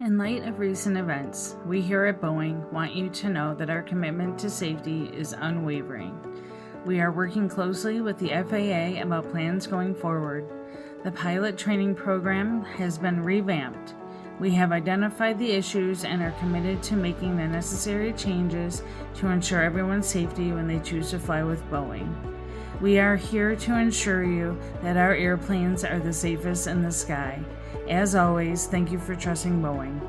In light of recent events, we here at Boeing want you to know that our commitment to safety is unwavering. We are working closely with the FAA about plans going forward. The pilot training program has been revamped. We have identified the issues and are committed to making the necessary changes to ensure everyone's safety when they choose to fly with Boeing. We are here to ensure you that our airplanes are the safest in the sky. As always, thank you for trusting Boeing.